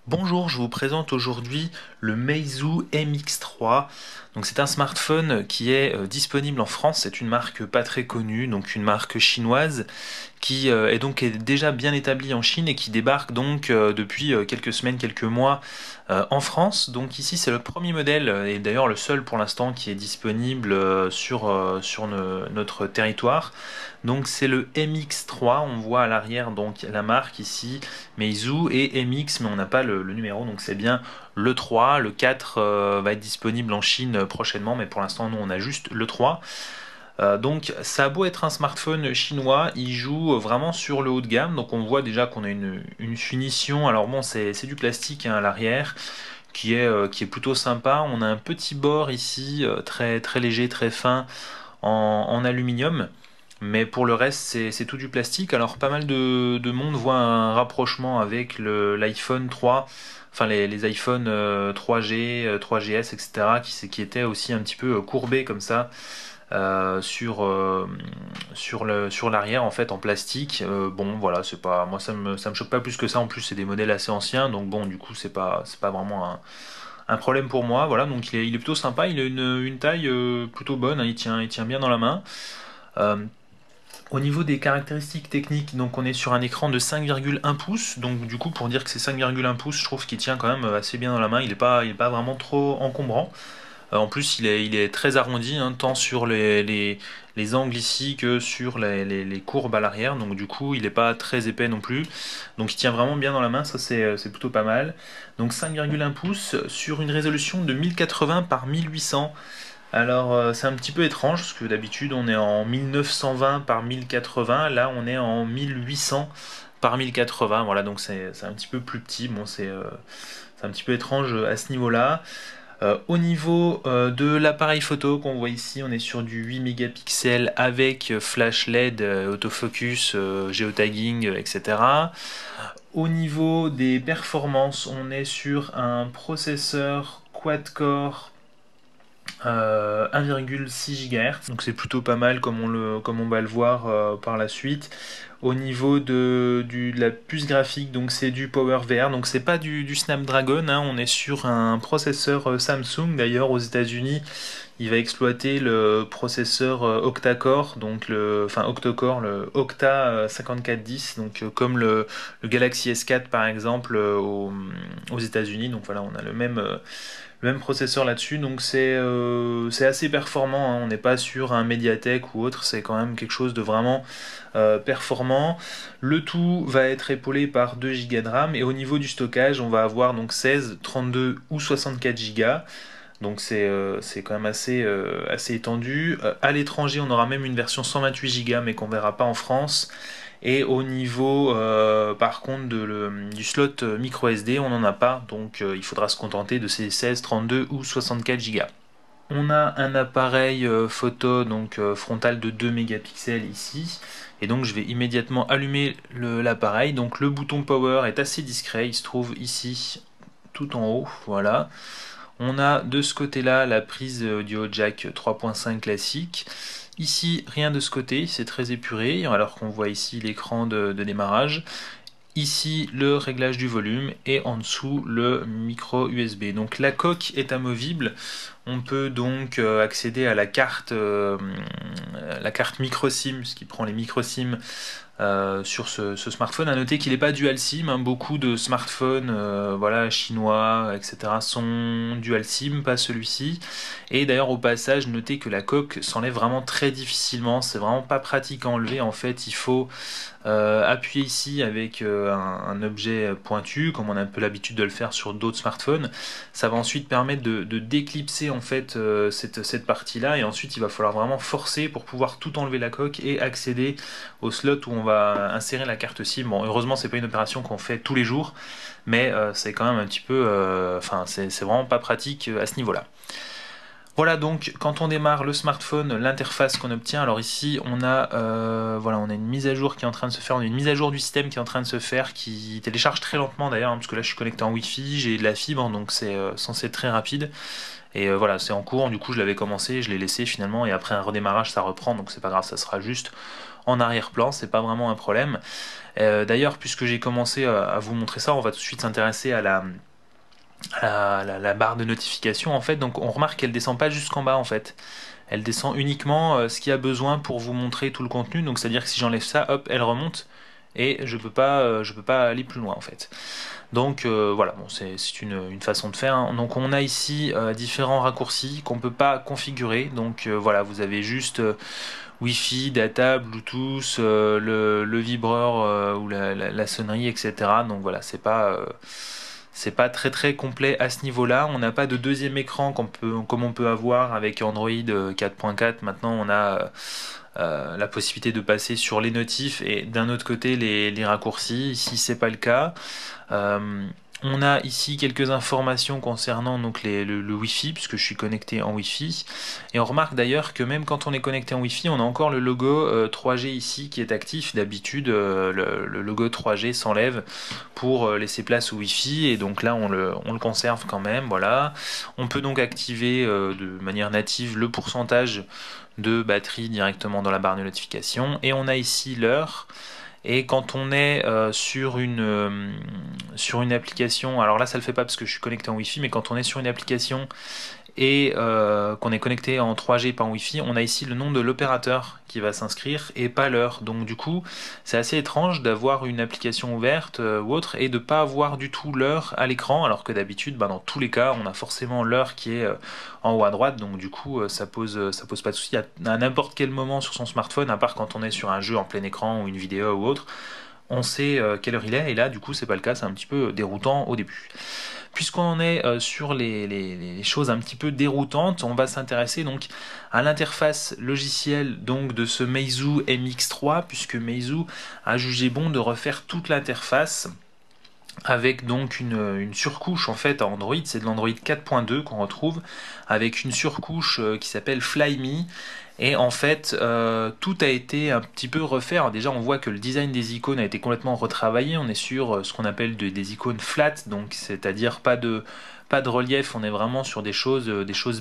Bonjour, je vous présente aujourd'hui le Meizu MX3. Donc c'est un smartphone qui est disponible en France. C'est une marque pas très connue, donc une marque chinoise qui est déjà bien établie en Chine et qui débarque donc depuis quelques semaines, quelques mois en France. Donc ici c'est le premier modèle et d'ailleurs le seul pour l'instant qui est disponible sur notre territoire. Donc c'est le MX3, on voit à l'arrière donc la marque ici, Meizu et MX, mais on n'a pas le numéro, donc c'est bien le 3. Le 4 va être disponible en Chine prochainement, mais pour l'instant nous on a juste le 3. Donc ça a beau être un smartphone chinois, il joue vraiment sur le haut de gamme, donc on voit déjà qu'on a une finition, alors bon c'est du plastique hein, à l'arrière, qui est plutôt sympa. On a un petit bord ici, très, très léger, très fin, en aluminium. Mais pour le reste, c'est tout du plastique. Alors, pas mal de monde voit un rapprochement avec l'iPhone 3, enfin les iPhone 3G, 3GS, etc., qui étaient aussi un petit peu courbés comme ça sur l'arrière en fait en plastique. Bon, voilà, c'est pas, moi ça me choque pas plus que ça. En plus, c'est des modèles assez anciens, donc bon, du coup, c'est pas vraiment un problème pour moi. Voilà, donc il est plutôt sympa. Il a une taille plutôt bonne, hein, il tient bien dans la main. Euh, Au niveau des caractéristiques techniques, donc on est sur un écran de 5,1 pouces, donc du coup pour dire que c'est 5,1 pouces, je trouve qu'il tient quand même assez bien dans la main, il est pas vraiment trop encombrant. En plus il est très arrondi, hein, tant sur les angles ici que sur les courbes à l'arrière, donc du coup il n'est pas très épais non plus, donc il tient vraiment bien dans la main, ça c'est plutôt pas mal. Donc 5,1 pouces sur une résolution de 1080 par 1800. Alors, c'est un petit peu étrange parce que d'habitude on est en 1920 par 1080, là on est en 1800 par 1080, voilà, donc c'est un petit peu plus petit. Bon, c'est un petit peu étrange à ce niveau-là. Au niveau de l'appareil photo qu'on voit ici, on est sur du 8 mégapixels avec flash LED, autofocus, géotagging, etc. Au niveau des performances, on est sur un processeur quad-core 1,6 GHz, donc c'est plutôt pas mal comme on va le voir par la suite. Au niveau de la puce graphique, donc c'est du PowerVR, donc c'est pas du Snapdragon, hein, on est sur un processeur Samsung. D'ailleurs aux États-Unis il va exploiter le processeur octa-core, donc enfin octa-core, le Octa 5410, donc comme le Galaxy S4 par exemple aux États-Unis. Donc voilà, on a le même processeur là-dessus, donc c'est assez performant, hein. On n'est pas sur un Mediatek ou autre, c'est quand même quelque chose de vraiment performant. Le tout va être épaulé par 2 Go de RAM et au niveau du stockage, on va avoir donc 16, 32 ou 64 Go. Donc c'est quand même assez étendu. À l'étranger, on aura même une version 128 Go mais qu'on verra pas en France. Et au niveau, par contre, du slot micro SD, on n'en a pas, donc il faudra se contenter de ces 16, 32 ou 64 Go. On a un appareil photo donc frontal de 2 mégapixels ici, et donc je vais immédiatement allumer l'appareil. Donc le bouton power est assez discret, il se trouve ici tout en haut, voilà. On a de ce côté-là la prise audio jack 3.5 classique. Ici, rien de ce côté, c'est très épuré, alors qu'on voit ici l'écran de démarrage. Ici, le réglage du volume et en dessous, le micro USB. Donc la coque est amovible. On peut donc accéder à la carte micro SIM, ce qui prend les micro SIM sur ce smartphone. À noter qu'il n'est pas dual SIM, hein. Beaucoup de smartphones voilà, chinois, etc. sont dual SIM, pas celui-ci. Et d'ailleurs au passage, notez que la coque s'enlève vraiment très difficilement. C'est vraiment pas pratique à enlever. En fait, il faut appuyer ici avec un objet pointu, comme on a un peu l'habitude de le faire sur d'autres smartphones. Ça va ensuite permettre de déclipser en fait cette partie-là, et ensuite il va falloir vraiment forcer pour pouvoir tout enlever la coque et accéder au slot où on va insérer la carte SIM. Bon, heureusement c'est pas une opération qu'on fait tous les jours, mais c'est quand même un petit peu, enfin c'est vraiment pas pratique à ce niveau-là. Voilà donc quand on démarre le smartphone, l'interface qu'on obtient. Alors ici on a voilà, on a une mise à jour qui est en train de se faire, on a une mise à jour du système qui est en train de se faire, qui télécharge très lentement d'ailleurs, hein, parce que là je suis connecté en Wi-Fi, j'ai de la fibre donc c'est censé être très rapide. Et voilà, c'est en cours, du coup je l'avais commencé, je l'ai laissé finalement, et après un redémarrage ça reprend, donc c'est pas grave, ça sera juste en arrière-plan, c'est pas vraiment un problème. D'ailleurs, puisque j'ai commencé à vous montrer ça, on va tout de suite s'intéresser à la barre de notification en fait. Donc on remarque qu'elle descend pas jusqu'en bas en fait. Elle descend uniquement ce qu'il y a besoin pour vous montrer tout le contenu. Donc c'est à dire que si j'enlève ça, hop, elle remonte et je peux pas aller plus loin en fait. Donc voilà, bon, c'est une façon de faire, hein. Donc on a ici différents raccourcis qu'on peut pas configurer. Donc voilà, vous avez juste Wi-Fi, data, Bluetooth, le vibreur ou la sonnerie, etc. Donc voilà, c'est pas très très complet à ce niveau-là. On n'a pas de deuxième écran comme on peut avoir avec Android 4.4. Maintenant, on a la possibilité de passer sur les notifs et d'un autre côté les raccourcis. Ici, c'est pas le cas. Euh, on a ici quelques informations concernant donc le Wi-Fi, puisque je suis connecté en Wi-Fi. Et on remarque d'ailleurs que même quand on est connecté en Wi-Fi, on a encore le logo 3G ici qui est actif. D'habitude, le logo 3G s'enlève pour laisser place au Wi-Fi. Et donc là, on le conserve quand même. Voilà. On peut donc activer de manière native le pourcentage de batterie directement dans la barre de notification. Et on a ici l'heure. Et quand on est sur une application, alors là ça le fait pas parce que je suis connecté en Wi-Fi, mais quand on est sur une application et qu'on est connecté en 3G pas en Wi-Fi, on a ici le nom de l'opérateur qui va s'inscrire et pas l'heure. Donc du coup, c'est assez étrange d'avoir une application ouverte ou autre et de pas avoir du tout l'heure à l'écran, alors que d'habitude, bah, dans tous les cas, on a forcément l'heure qui est en haut à droite. Donc du coup, ça pose pas de souci à n'importe quel moment sur son smartphone, à part quand on est sur un jeu en plein écran ou une vidéo ou autre. On sait quelle heure il est, et là du coup c'est pas le cas, c'est un petit peu déroutant au début. Puisqu'on en est sur les choses un petit peu déroutantes, on va s'intéresser donc à l'interface logicielle donc de ce Meizu MX3, puisque Meizu a jugé bon de refaire toute l'interface avec donc une surcouche en fait à Android, c'est de l'Android 4.2 qu'on retrouve, avec une surcouche qui s'appelle Flyme. Et en fait, tout a été un petit peu refait. Alors déjà, on voit que le design des icônes a été complètement retravaillé. On est sur ce qu'on appelle des icônes flat, donc c'est-à-dire pas de relief. On est vraiment sur des choses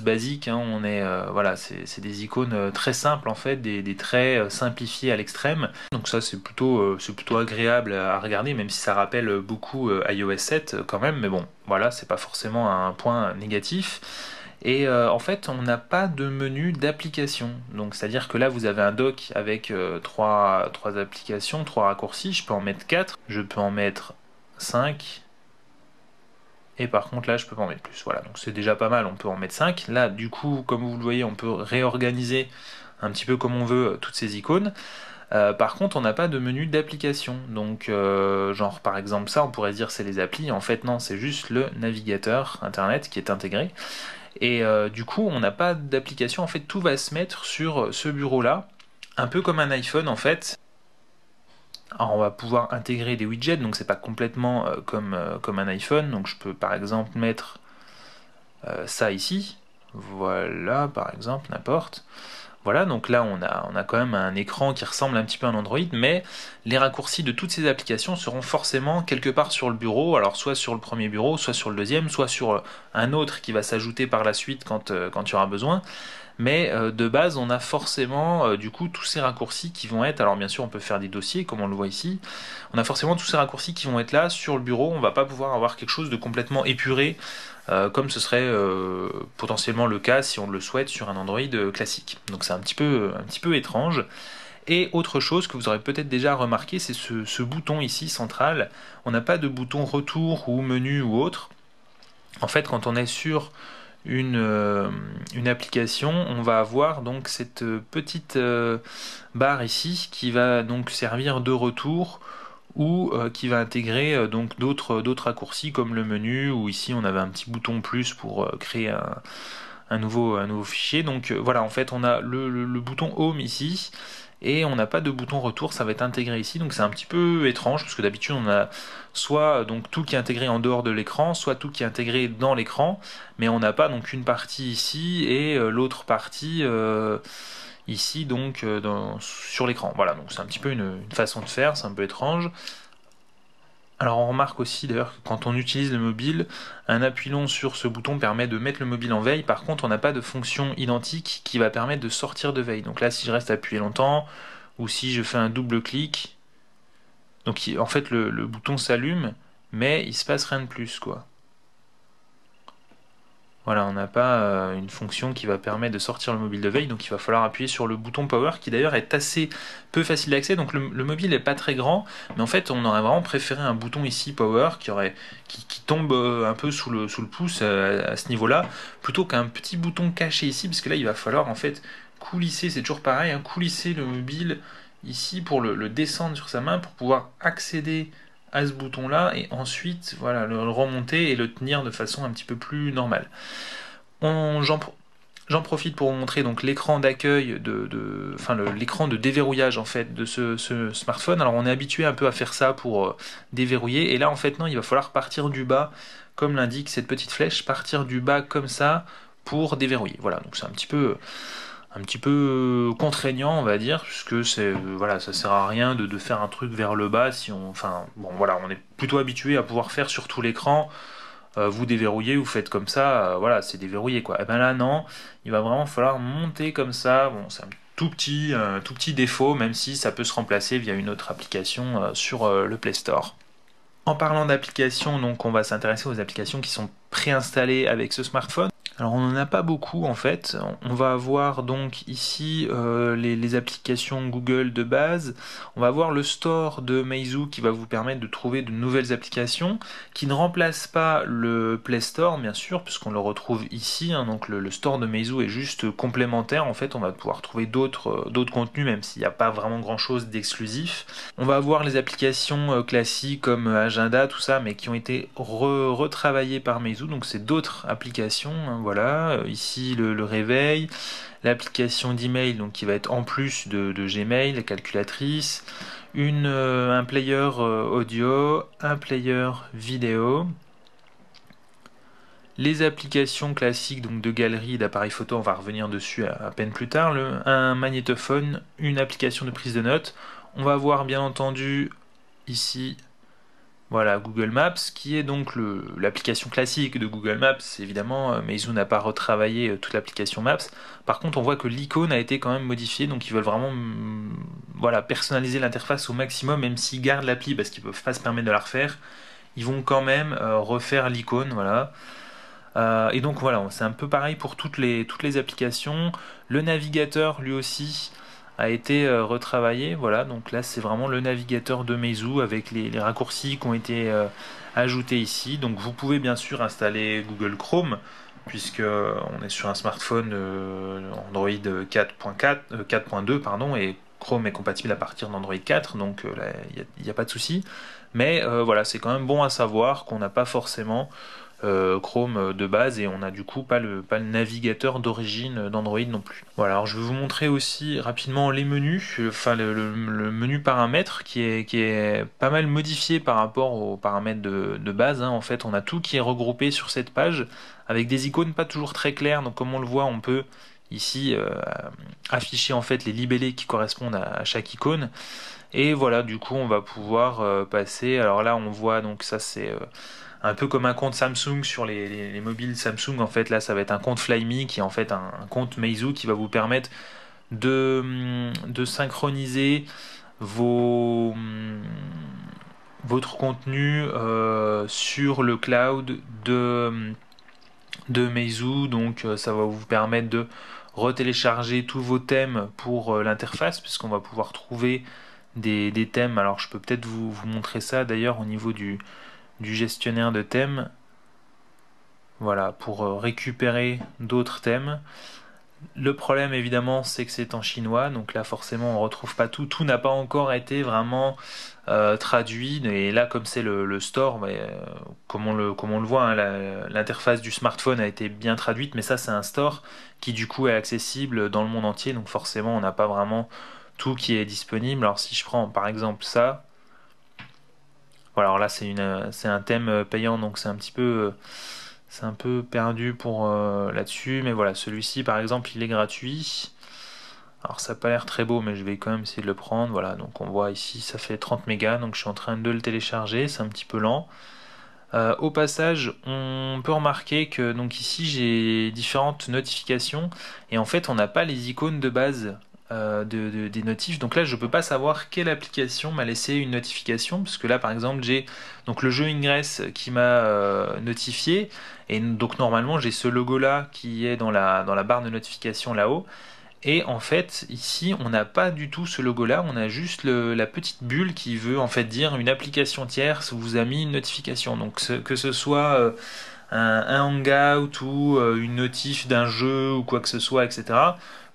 basiques, hein. On est voilà, c'est des icônes très simples en fait, des traits simplifiés à l'extrême. Donc ça, c'est plutôt agréable à regarder, même si ça rappelle beaucoup iOS 7 quand même. Mais bon, voilà, c'est pas forcément un point négatif. Et en fait, on n'a pas de menu d'application. Donc, c'est-à-dire que là, vous avez un dock avec trois applications, trois raccourcis. Je peux en mettre 4, je peux en mettre 5. Et par contre, là, je peux pas en mettre plus. Voilà, donc c'est déjà pas mal, on peut en mettre 5. Là, du coup, comme vous le voyez, on peut réorganiser un petit peu comme on veut toutes ces icônes. Par contre, on n'a pas de menu d'application. Donc, genre par exemple, ça, on pourrait se dire c'est les applis. En fait, non, c'est juste le navigateur internet qui est intégré. Et du coup, on n'a pas d'application. En fait, tout va se mettre sur ce bureau-là, un peu comme un iPhone en fait. Alors, on va pouvoir intégrer des widgets, donc c'est pas complètement comme un iPhone. Donc, je peux par exemple mettre ça ici. Voilà, par exemple, n'importe. Voilà, donc là on a quand même un écran qui ressemble un petit peu à un Android, mais les raccourcis de toutes ces applications seront forcément quelque part sur le bureau, alors soit sur le premier bureau, soit sur le deuxième, soit sur un autre qui va s'ajouter par la suite quand il y aura besoin. Mais de base, on a forcément du coup tous ces raccourcis qui vont être, alors bien sûr on peut faire des dossiers comme on le voit ici, on a forcément tous ces raccourcis qui vont être là sur le bureau, on va pas pouvoir avoir quelque chose de complètement épuré comme ce serait potentiellement le cas si on le souhaite sur un Android classique. Donc c'est un petit peu étrange. Et autre chose que vous aurez peut-être déjà remarqué, c'est ce bouton ici central. On n'a pas de bouton retour ou menu ou autre. En fait, quand on est sur une application, on va avoir donc cette petite barre ici qui va donc servir de retour ou qui va intégrer donc d'autres raccourcis comme le menu, ou ici on avait un petit bouton plus pour créer un nouveau fichier. Donc voilà, en fait on a le bouton Home ici, et on n'a pas de bouton retour, ça va être intégré ici, donc c'est un petit peu étrange, parce que d'habitude on a soit donc tout qui est intégré en dehors de l'écran, soit tout qui est intégré dans l'écran, mais on n'a pas donc une partie ici et l'autre partie ici donc sur l'écran. Voilà, donc c'est un petit peu une façon de faire, c'est un peu étrange. Alors on remarque aussi d'ailleurs que quand on utilise le mobile, un appui long sur ce bouton permet de mettre le mobile en veille. Par contre, on n'a pas de fonction identique qui va permettre de sortir de veille. Donc là, si je reste appuyé longtemps, ou si je fais un double clic, donc en fait le bouton s'allume, mais il se passe rien de plus, quoi. Voilà, on n'a pas une fonction qui va permettre de sortir le mobile de veille, donc il va falloir appuyer sur le bouton Power, qui d'ailleurs est assez peu facile d'accès. Donc le mobile n'est pas très grand, mais en fait on aurait vraiment préféré un bouton ici Power qui tombe un peu sous le pouce à ce niveau-là, plutôt qu'un petit bouton caché ici, parce que là il va falloir en fait coulisser, c'est toujours pareil, hein, coulisser le mobile ici pour le descendre sur sa main, pour pouvoir accéder à ce bouton là et ensuite voilà le remonter et le tenir de façon un petit peu plus normale. J'en profite pour vous montrer donc l'écran d'accueil enfin l'écran de déverrouillage en fait de ce smartphone. Alors on est habitué un peu à faire ça pour déverrouiller, et là en fait non, il va falloir partir du bas comme l'indique cette petite flèche, partir du bas comme ça pour déverrouiller. Voilà, donc c'est un petit peu contraignant, on va dire, puisque c'est voilà, ça sert à rien de faire un truc vers le bas si on, enfin bon voilà, on est plutôt habitué à pouvoir faire sur tout l'écran. Vous déverrouillez, vous faites comme ça, voilà, c'est déverrouillé quoi. Et ben là non, il va vraiment falloir monter comme ça. Bon, c'est un tout petit défaut, même si ça peut se remplacer via une autre application sur le Play Store. En parlant d'applications, donc on va s'intéresser aux applications qui sont préinstallées avec ce smartphone. Alors on n'en a pas beaucoup en fait. On va avoir donc ici les applications Google de base. On va avoir le store de Meizu qui va vous permettre de trouver de nouvelles applications qui ne remplacent pas le Play Store bien sûr, puisqu'on le retrouve ici, hein. Donc le store de Meizu est juste complémentaire. En fait on va pouvoir trouver d'autres contenus, même s'il n'y a pas vraiment grand chose d'exclusif. On va avoir les applications classiques comme Agenda, tout ça, mais qui ont été retravaillées par Meizu, donc c'est d'autres applications, hein. Voilà, ici le réveil, l'application d'email donc qui va être en plus de Gmail, la calculatrice, un player audio, un player vidéo, les applications classiques donc de galerie et d'appareil photo, on va revenir dessus à peine plus tard, un magnétophone, une application de prise de notes. On va voir bien entendu ici, voilà, Google Maps, qui est donc l'application classique de Google Maps. Évidemment, Meizu n'a pas retravaillé toute l'application Maps. Par contre, on voit que l'icône a été quand même modifiée, donc ils veulent vraiment voilà, personnaliser l'interface au maximum, même s'ils gardent l'appli, parce qu'ils ne peuvent pas se permettre de la refaire. Ils vont quand même refaire l'icône, voilà. Et donc voilà, c'est un peu pareil pour toutes les applications. Le navigateur, lui aussi, a été retravaillé. Voilà, donc là c'est vraiment le navigateur de Meizu avec les raccourcis qui ont été ajoutés ici. Donc vous pouvez bien sûr installer Google Chrome, puisque on est sur un smartphone Android 4.2 pardon, et Chrome est compatible à partir d'Android 4, donc là il n'y a pas de souci. Mais voilà, c'est quand même bon à savoir qu'on n'a pas forcément Chrome de base, et on a du coup pas le navigateur d'origine d'Android non plus. Voilà, alors je vais vous montrer aussi rapidement les menus, enfin le menu paramètres qui est pas mal modifié par rapport aux paramètres de base, hein. En fait on a tout qui est regroupé sur cette page avec des icônes pas toujours très claires, donc comme on le voit on peut ici afficher en fait les libellés qui correspondent à chaque icône. Et voilà, du coup on va pouvoir passer, alors là on voit donc ça c'est un peu comme un compte Samsung sur les mobiles Samsung. En fait là ça va être un compte Flyme qui est en fait un compte Meizu qui va vous permettre de synchroniser votre contenu sur le cloud de Meizu. Donc ça va vous permettre de retélécharger tous vos thèmes pour l'interface, puisqu'on va pouvoir trouver des thèmes. Alors je peux peut-être vous montrer ça d'ailleurs au niveau du gestionnaire de thèmes. Voilà, pour récupérer d'autres thèmes. Le problème évidemment c'est que c'est en chinois, donc là forcément on retrouve pas tout, tout n'a pas encore été vraiment traduit, et là comme c'est le store, comme on le voit, hein, l'interface du smartphone a été bien traduite, mais ça c'est un store qui du coup est accessible dans le monde entier, donc forcément on n'a pas vraiment tout qui est disponible. Alors si je prends par exemple ça, voilà, alors là c'est un thème payant, donc c'est un peu perdu pour là-dessus, mais voilà, celui-ci par exemple il est gratuit. Alors ça n'a pas l'air très beau, mais je vais quand même essayer de le prendre. Voilà, donc on voit ici ça fait 30 mégas, donc je suis en train de le télécharger, c'est un petit peu lent. Au passage, on peut remarquer que donc ici j'ai différentes notifications et en fait on n'a pas les icônes de base des notifs. Donc là je peux pas savoir quelle application m'a laissé une notification parce que là par exemple j'ai donc le jeu Ingress qui m'a notifié et donc normalement j'ai ce logo là qui est dans la barre de notification là-haut. Et en fait, ici, on n'a pas du tout ce logo-là, on a juste la petite bulle qui veut en fait dire une application tierce vous a mis une notification. Donc que ce soit un hangout ou une notif d'un jeu ou quoi que ce soit, etc.,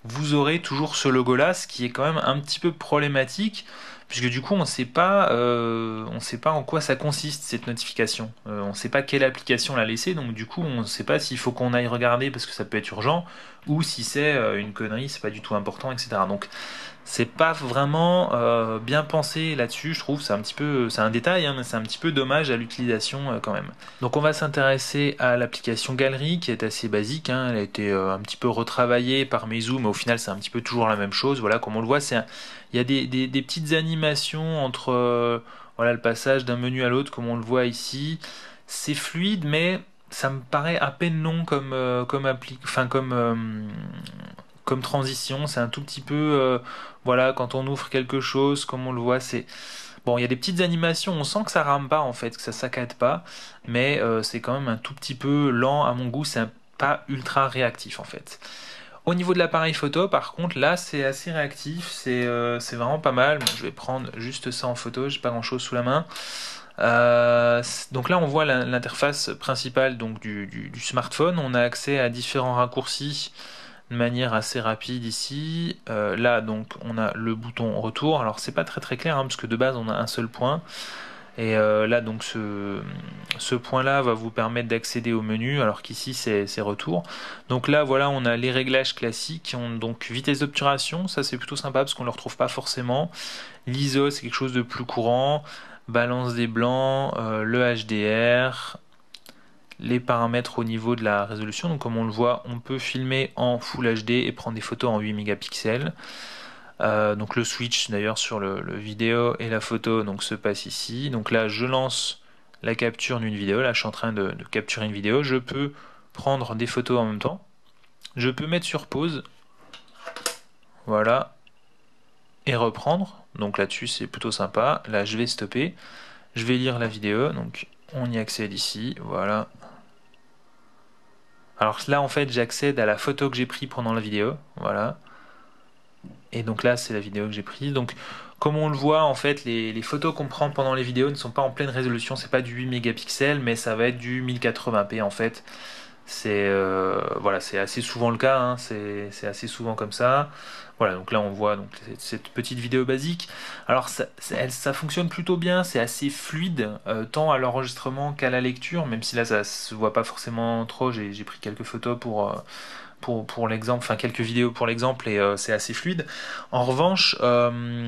vous aurez toujours ce logo-là, ce qui est quand même un petit peu problématique, puisque du coup on sait pas en quoi ça consiste cette notification. On ne sait pas quelle application l'a laissée, donc du coup on ne sait pas s'il faut qu'on aille regarder parce que ça peut être urgent, ou si c'est une connerie, c'est pas du tout important, etc. Donc c'est pas vraiment bien pensé là-dessus, je trouve. C'est un détail, hein, mais c'est un petit peu dommage à l'utilisation quand même. Donc on va s'intéresser à l'application Galerie qui est assez basique, hein. Elle a été un petit peu retravaillée par Meizu, mais au final c'est un petit peu toujours la même chose. Voilà, comme on le voit, il y a des petites animations entre voilà, le passage d'un menu à l'autre, comme on le voit ici. C'est fluide, mais ça me paraît à peine long comme transition. C'est un tout petit peu, voilà, quand on ouvre quelque chose, comme on le voit, c'est bon. Il y a des petites animations, on sent que ça rame pas en fait, que ça saccade pas, mais c'est quand même un tout petit peu lent à mon goût. C'est pas ultra réactif en fait. Au niveau de l'appareil photo, par contre, là, c'est assez réactif, c'est vraiment pas mal. Bon, je vais prendre juste ça en photo, j'ai pas grand-chose sous la main. Donc là, on voit l'interface principale donc du smartphone. On a accès à différents raccourcis de manière assez rapide ici. Là, donc, on a le bouton retour. Alors, c'est pas très très clair, hein, parce que de base, on a un seul point. Et là, donc, ce point-là va vous permettre d'accéder au menu, alors qu'ici, c'est retour. Donc là, voilà, on a les réglages classiques. Donc, vitesse d'obturation, ça, c'est plutôt sympa, parce qu'on ne le retrouve pas forcément. L'ISO, c'est quelque chose de plus courant. Balance des blancs, le HDR, les paramètres au niveau de la résolution. Donc comme on le voit, on peut filmer en Full HD et prendre des photos en 8 mégapixels. Donc le switch d'ailleurs sur le vidéo et la photo donc se passe ici. Donc là je lance la capture d'une vidéo. Là je suis en train de capturer une vidéo. Je peux prendre des photos en même temps. Je peux mettre sur pause. Voilà. Et reprendre. Donc là-dessus c'est plutôt sympa. Là je vais stopper. Je vais lire la vidéo. Donc on y accède ici. Voilà. Alors là, en fait, j'accède à la photo que j'ai prise pendant la vidéo. Voilà. Et donc là, c'est la vidéo que j'ai prise. Donc, comme on le voit, en fait, les photos qu'on prend pendant les vidéos ne sont pas en pleine résolution. C'est pas du 8 mégapixels, mais ça va être du 1080p en fait. Voilà, c'est assez souvent le cas, hein, c'est assez souvent comme ça. Voilà, donc là on voit donc cette petite vidéo basique. Alors ça fonctionne plutôt bien, c'est assez fluide, tant à l'enregistrement qu'à la lecture, même si là ça se voit pas forcément trop. J'ai pris quelques photos pour l'exemple, enfin quelques vidéos pour l'exemple et c'est assez fluide. En revanche, la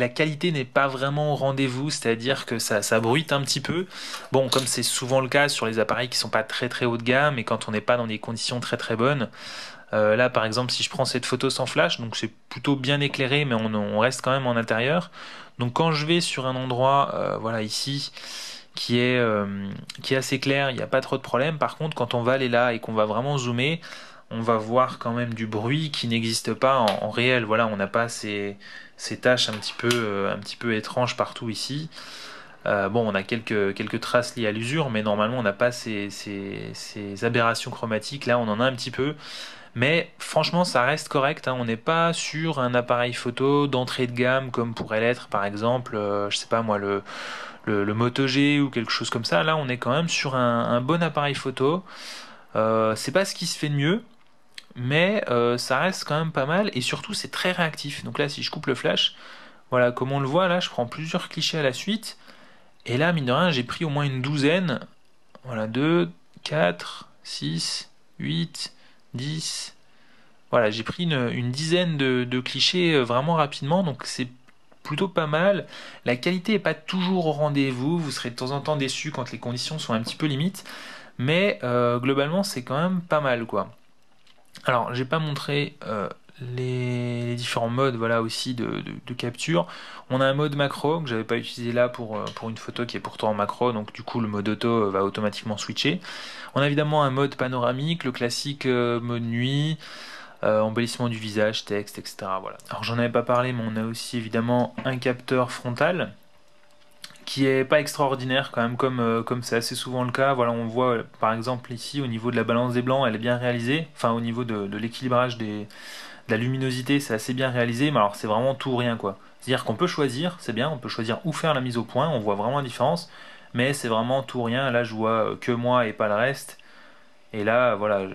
qualité n'est pas vraiment au rendez-vous, c'est-à-dire que ça bruite un petit peu. Bon, comme c'est souvent le cas sur les appareils qui sont pas très très haut de gamme et quand on n'est pas dans des conditions très très bonnes. Là, par exemple, si je prends cette photo sans flash, donc c'est plutôt bien éclairé, mais on reste quand même en intérieur. Donc quand je vais sur un endroit, voilà ici qui est assez clair, il n'y a pas trop de problème. Par contre, quand on va aller là et qu'on va vraiment zoomer, on va voir quand même du bruit qui n'existe pas en réel. Voilà, on n'a pas ces taches un petit peu étranges partout ici. Bon, on a quelques traces liées à l'usure, mais normalement on n'a pas ces aberrations chromatiques. Là, on en a un petit peu. Mais franchement, ça reste correct, hein. On n'est pas sur un appareil photo d'entrée de gamme comme pourrait l'être par exemple, je sais pas moi, le Moto G ou quelque chose comme ça. Là, on est quand même sur un bon appareil photo. C'est pas ce qui se fait de mieux, mais ça reste quand même pas mal et surtout c'est très réactif. Donc là, si je coupe le flash, voilà, comme on le voit là, je prends plusieurs clichés à la suite. Et là, mine de rien, j'ai pris au moins une douzaine. Voilà, 2, 4, 6, 8, 10. Voilà, j'ai pris une dizaine de clichés vraiment rapidement, donc c'est plutôt pas mal. La qualité est pas toujours au rendez-vous, vous serez de temps en temps déçu quand les conditions sont un petit peu limites, mais globalement c'est quand même pas mal quoi. Alors, j'ai pas montré les différents modes voilà, aussi de capture. On a un mode macro que j'avais pas utilisé là pour une photo qui est pourtant en macro, donc du coup le mode auto va automatiquement switcher. On a évidemment un mode panoramique, le classique mode nuit, embellissement du visage, texte, etc. Voilà. Alors j'en avais pas parlé, mais on a aussi évidemment un capteur frontal qui est pas extraordinaire quand même comme c'est assez souvent le cas. Voilà, on voit par exemple ici au niveau de la balance des blancs, elle est bien réalisée. Enfin au niveau de l'équilibrage de la luminosité, c'est assez bien réalisé, mais alors c'est vraiment tout ou rien quoi. C'est-à-dire qu'on peut choisir, c'est bien, on peut choisir où faire la mise au point, on voit vraiment la différence, mais c'est vraiment tout ou rien. Là je vois que moi et pas le reste. Et là voilà,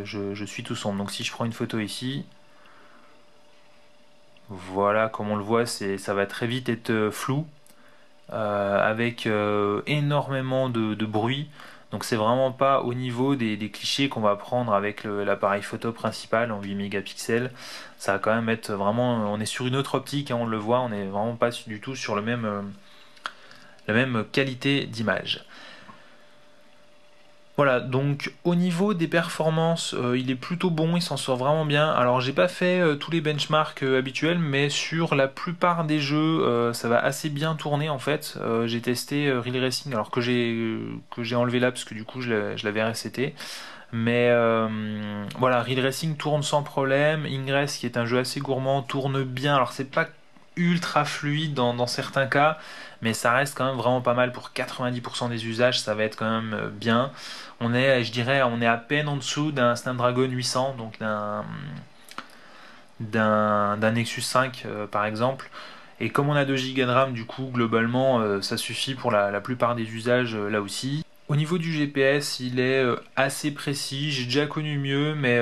je suis tout sombre. Donc si je prends une photo ici, voilà comme on le voit, ça va très vite être flou. Avec énormément de bruit. Donc c'est vraiment pas au niveau des clichés qu'on va prendre avec l'appareil photo principal en 8 mégapixels. Ça va quand même être vraiment, on est sur une autre optique, hein, on le voit, on n'est vraiment pas du tout sur la même qualité d'image. Voilà, donc au niveau des performances, il est plutôt bon, il s'en sort vraiment bien. Alors j'ai pas fait tous les benchmarks habituels, mais sur la plupart des jeux, ça va assez bien tourner en fait. J'ai testé Real Racing, alors que j'ai enlevé là parce que du coup je l'avais reseté. Mais voilà, Real Racing tourne sans problème. Ingress, qui est un jeu assez gourmand, tourne bien. Alors c'est pas ultra fluide dans certains cas, mais ça reste quand même vraiment pas mal pour 90% des usages. Ça va être quand même bien. On est, je dirais, on est à peine en dessous d'un Snapdragon 800, donc d'un Nexus 5 par exemple. Et comme on a 2 Go de RAM, du coup, globalement, ça suffit pour la plupart des usages là aussi. Au niveau du GPS, il est assez précis. J'ai déjà connu mieux, mais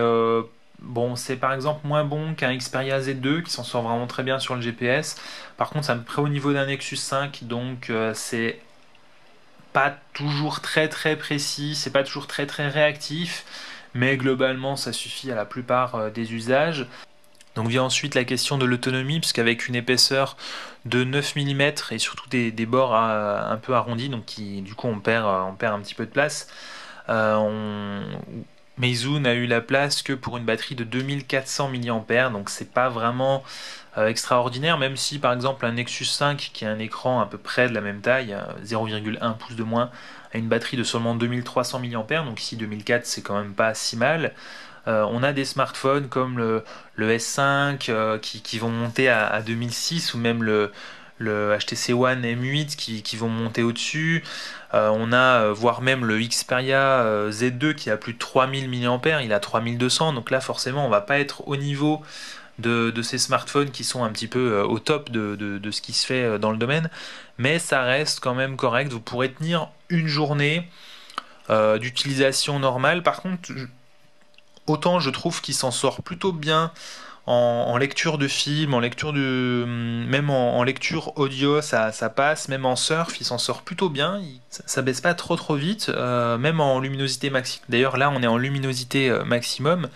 bon, c'est par exemple moins bon qu'un Xperia Z2 qui s'en sort vraiment très bien sur le GPS. Par contre, c'est à peu près au niveau d'un Nexus 5, donc c'est pas toujours très très précis, c'est pas toujours très très réactif, mais globalement, ça suffit à la plupart des usages. Donc vient ensuite la question de l'autonomie, puisqu'avec une épaisseur de 9 mm et surtout des bords un peu arrondis, donc du coup on perd un petit peu de place, on, Meizu n'a eu la place que pour une batterie de 2400 mAh, donc c'est pas vraiment extraordinaire, même si par exemple un Nexus 5 qui a un écran à peu près de la même taille, 0,1 pouce de moins, a une batterie de seulement 2300 mAh, donc ici 2004 c'est quand même pas si mal. On a des smartphones comme le S5 qui vont monter à 2006 ou même le HTC One M8 qui vont monter au-dessus. On a voire même le Xperia Z2 qui a plus de 3000 mAh, il a 3200, donc là forcément on va pas être au niveau de ces smartphones qui sont un petit peu au top de ce qui se fait dans le domaine, mais ça reste quand même correct, vous pourrez tenir une journée d'utilisation normale. Par contre, autant je trouve qu'il s'en sort plutôt bien en lecture de film, en lecture même en lecture audio, ça passe, même en surf, il s'en sort plutôt bien, ça baisse pas trop vite, même en luminosité maximum. D'ailleurs là on est en luminosité maximum,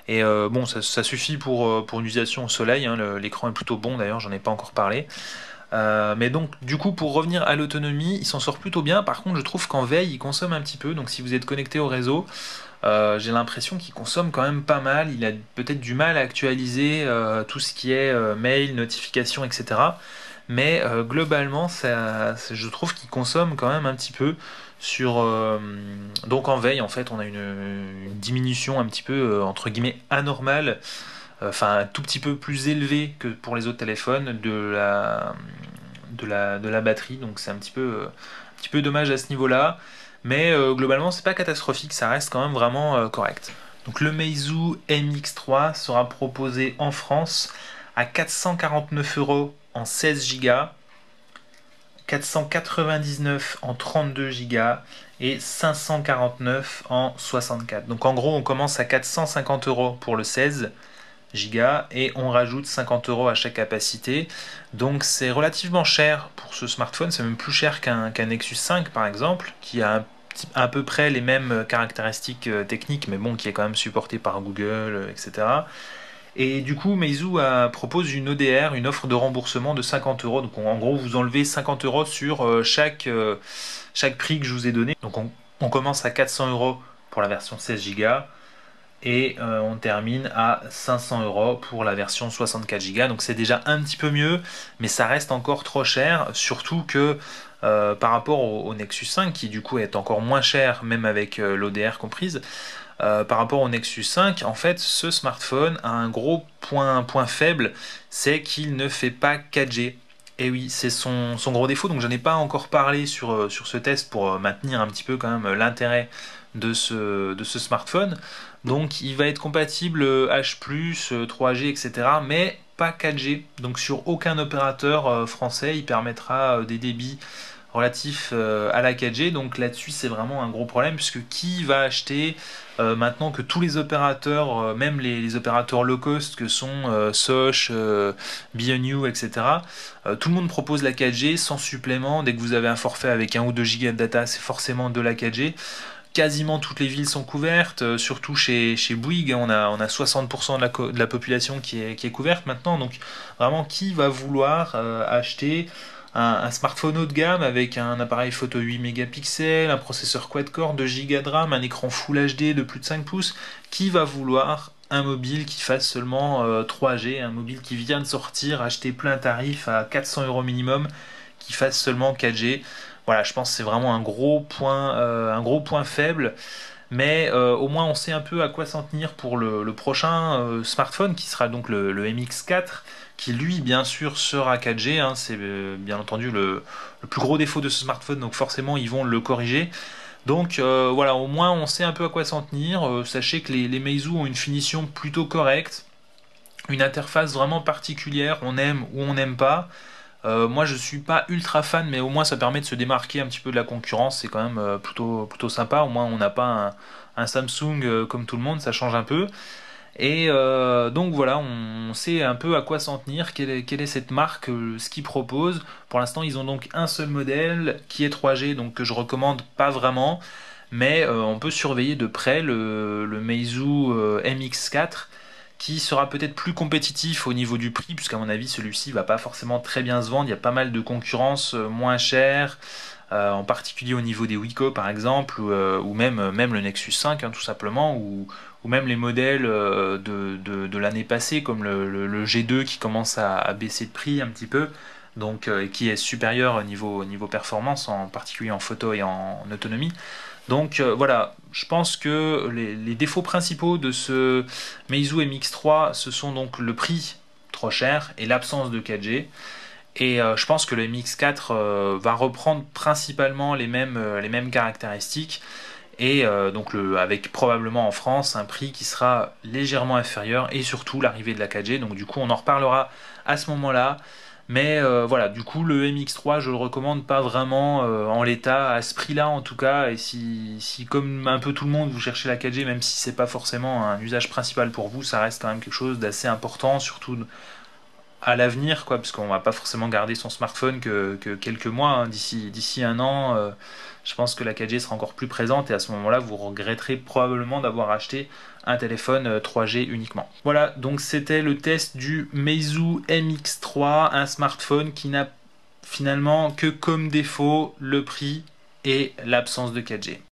et bon ça suffit pour une utilisation au soleil, hein, l'écran est plutôt bon d'ailleurs, j'en ai pas encore parlé. Mais donc du coup pour revenir à l'autonomie, il s'en sort plutôt bien, par contre je trouve qu'en veille il consomme un petit peu, donc si vous êtes connecté au réseau, j'ai l'impression qu'il consomme quand même pas mal. Il a peut-être du mal à actualiser tout ce qui est mail, notification, etc. Mais globalement, je trouve qu'il consomme quand même un petit peu sur. Donc en veille, en fait, on a une diminution un petit peu entre guillemets anormale, enfin un tout petit peu plus élevée que pour les autres téléphones de la batterie. Donc c'est un petit peu dommage à ce niveau-là. Mais globalement, c'est pas catastrophique, ça reste quand même vraiment correct. Donc le Meizu MX3 sera proposé en France à 449 € en 16 Go, 499 en 32 Go et 549 en 64. Donc en gros, on commence à 450 € pour le 16 Go et on rajoute 50 € à chaque capacité. Donc c'est relativement cher pour ce smartphone, c'est même plus cher qu'un Nexus 5 par exemple, qui a à peu près les mêmes caractéristiques techniques, mais bon, qui est quand même supporté par Google, etc. Et du coup, Meizu propose une ODR, une offre de remboursement de 50 euros. Donc en gros, vous enlevez 50 euros sur chaque prix que je vous ai donné. Donc on commence à 400 euros pour la version 16 Go et on termine à 500 euros pour la version 64 Go. Donc c'est déjà un petit peu mieux, mais ça reste encore trop cher, surtout que par rapport au Nexus 5 qui du coup est encore moins cher, même avec l'ODR comprise. Par rapport au Nexus 5, en fait, ce smartphone a un gros point faible, c'est qu'il ne fait pas 4G. Et oui, c'est son gros défaut, donc j'en ai pas encore parlé sur ce test pour maintenir un petit peu quand même l'intérêt de ce smartphone. Donc il va être compatible H+, 3G, etc. mais pas 4G. Donc sur aucun opérateur français, il permettra des débits relatifs à la 4G. Donc là-dessus, c'est vraiment un gros problème puisque qui va acheter maintenant que tous les opérateurs, même les opérateurs low cost que sont Soch, BNU, etc., tout le monde propose la 4G sans supplément. Dès que vous avez un forfait avec 1 ou 2 Go de data, c'est forcément de la 4G. Quasiment toutes les villes sont couvertes, surtout chez Bouygues, on a 60% de la population qui est couverte maintenant. Donc vraiment, qui va vouloir acheter un smartphone haut de gamme avec un appareil photo 8 mégapixels, un processeur quad-core, 2 Go de RAM, un écran Full HD de plus de 5 pouces? Qui va vouloir un mobile qui fasse seulement 3G, un mobile qui vient de sortir, acheter plein tarif à 400 euros minimum, qui fasse seulement 4G? Voilà, je pense que c'est vraiment un gros point faible, mais au moins on sait un peu à quoi s'en tenir pour le prochain smartphone qui sera donc le MX4, qui lui bien sûr sera 4G, hein. C'est bien entendu le plus gros défaut de ce smartphone, donc forcément ils vont le corriger. Donc voilà, au moins on sait un peu à quoi s'en tenir. Sachez que les Meizu ont une finition plutôt correcte, une interface vraiment particulière, on aime ou on n'aime pas. Moi, je suis pas ultra fan, mais au moins ça permet de se démarquer un petit peu de la concurrence. C'est quand même plutôt sympa. Au moins, on n'a pas un Samsung comme tout le monde, ça change un peu. Et donc voilà, on sait un peu à quoi s'en tenir, quelle est cette marque, ce qu'ils proposent. Pour l'instant, ils ont donc un seul modèle qui est 3G, donc que je recommande pas vraiment. Mais on peut surveiller de près le Meizu MX4 qui sera peut-être plus compétitif au niveau du prix, puisqu'à mon avis celui-ci va pas forcément très bien se vendre. Il y a pas mal de concurrence moins chère, en particulier au niveau des Wiko par exemple, ou même le Nexus 5 hein, tout simplement, ou même les modèles de l'année passée comme le G2 qui commence à baisser de prix un petit peu. Donc, qui est supérieur au niveau performance, en particulier en photo et en autonomie. Donc voilà, je pense que les défauts principaux de ce Meizu MX3, ce sont donc le prix trop cher et l'absence de 4G. Et je pense que le MX4 va reprendre principalement les mêmes caractéristiques et donc avec probablement en France un prix qui sera légèrement inférieur et surtout l'arrivée de la 4G. Donc du coup on en reparlera à ce moment-là. Mais voilà, du coup le MX3 je le recommande pas vraiment en l'état, à ce prix-là en tout cas. Et si comme un peu tout le monde vous cherchez la 4G, même si c'est pas forcément un usage principal pour vous, ça reste quand même quelque chose d'assez important, surtout à l'avenir, quoi, parce qu'on va pas forcément garder son smartphone que quelques mois, hein. D'ici un an, je pense que la 4G sera encore plus présente et à ce moment-là, vous regretterez probablement d'avoir acheté un téléphone 3G uniquement. Voilà, donc c'était le test du Meizu MX3, un smartphone qui n'a finalement que comme défaut le prix et l'absence de 4G.